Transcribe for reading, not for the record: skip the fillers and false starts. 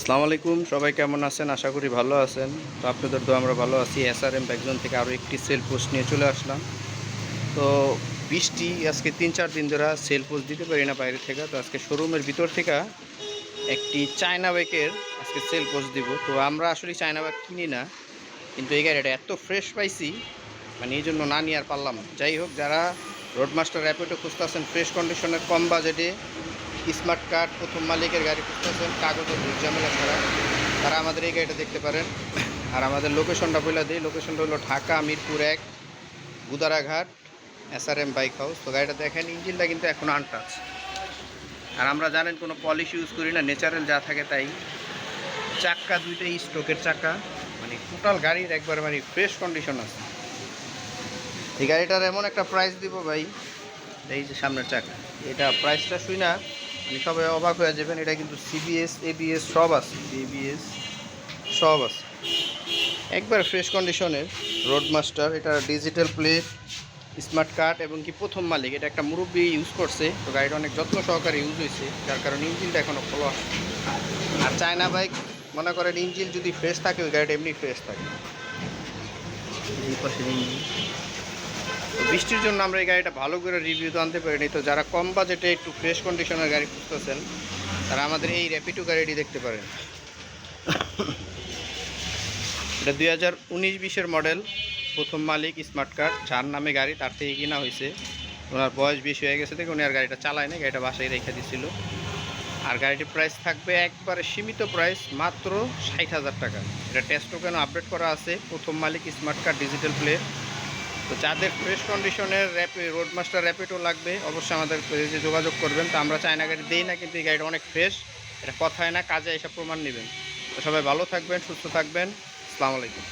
আসসালামু আলাইকুম, সবাই কেমন আছেন? আশা করি ভালো আছেন। তো আপনাদের দোয়া আমরা ভালো আছি। এসআরএম ব্যাকজোন থেকে আরও একটি সেল পোস্ট নিয়ে চলে আসলাম। তো বৃষ্টি আজকে ৩-৪ দিন ধরে সেল পোস্ট দিতে পারি না বাইরে থেকে। তো আজকে শোরুমের ভিতর থেকে একটি চায়না বাইকের আজকে সেল পোস্ট দিব। তো আমরা আসলে চায়না বাইক কিনি না, কিন্তু এই গাড়িটা এত ফ্রেশ পাইছি, মানে এই জন্য না নিয়ে আর পারলাম না। যাই হোক, যারা রোডমাস্টার র্যাপিডো খুঁজতেছেন ফ্রেশ কন্ডিশনের কম বাজেটে স্মার্ট কার্ড প্রথম মালিকের গাড়ি খুঁজতেছেন কাগজের ঝামেলা ছাড়া, তারা আমাদের এই গাড়িটা দেখতে পারেন। আর আমাদের লোকেশনটা বলে দিই, লোকেশনটা হলো ঢাকা মিরপুর 1 গুদারাঘাট এসআরএম বাইক হাউস। তো গাড়িটা দেখেন, ইঞ্জিনটা কিন্তু এখনও আনটাচ। আর আমরা জানেন কোনো পলিশ ইউজ করি না, ন্যাচারাল যা থাকে তাই। চাক্কা দুইটাই স্ট্রোকের চাক্কা, মানে টোটাল গাড়ির একবার মানে ফ্রেশ কন্ডিশন আছে। এই গাড়িটার এমন একটা প্রাইস দিব ভাই, এই যে সামনের চাকা, এটা প্রাইসটা শুই না মানে সবাই অবাক হয়ে যাবেন। এটা কিন্তু সিবিএস এবিএস সব আছে, এবিএস সব আছে, একবার ফ্রেশ কন্ডিশনের রোডমাস্টার। এটা ডিজিটাল প্লেট, স্মার্ট কার্ড এবং কি প্রথম মালিক। এটা একটা মুরব্বী ইউজ করছে, তো গাড়িটা অনেক যত্ন সহকারে ইউজ হয়েছে, যার কারণে ইঞ্জিনটা এখনও ফলো আসে। আর চায়না বাইক মনে করেন ইঞ্জিন যদি ফ্রেশ থাকে, ওই গাড়িটা এমনি ফ্রেশ থাকে। এই পাশের ইঞ্জিন, তো বৃষ্টির জন্য আমরা এই গাড়িটা ভালো করে রিভিউ তো আনতে পারিনি। তো যারা কম বাজেটে একটু ফ্রেশ কন্ডিশনের গাড়ি খুঁজতেছেন, তারা আমাদের এই র্যাপিডো গাড়িটি দেখতে পারেন। এটা 2019-20 মডেল, প্রথম মালিক স্মার্ট কার্ড, যার নামে গাড়ি তার থেকে কিনা হয়েছে। ওনার বয়স বেশি হয়ে গেছে থেকে উনি আর গাড়িটা চালায় না, গাড়িটা বাসায় রেখে দিছিল। আর গাড়িটির প্রাইস থাকবে একবারে সীমিত প্রাইস, মাত্র 60,000 টাকা। এটা টেস্ট টোকেন আপডেট করা আছে, প্রথম মালিক স্মার্ট কার্ড ডিজিটাল প্লেট। তো যাদের ফ্রেশ কন্ডিশনের রোডমাস্টার র্যাপিডো লাগবে, অবশ্যই আমাদের পেজে যোগাযোগ করবেন। তো আমরা চায়না গাড়ি দিই না, কিন্তু এই গাড়িটা অনেক ফ্রেশ, এটা কথায় না কাজে এসে প্রমাণ নেবেন। তো সবাই ভালো থাকবেন, সুস্থ থাকবেন। আসসালামু আলাইকুম।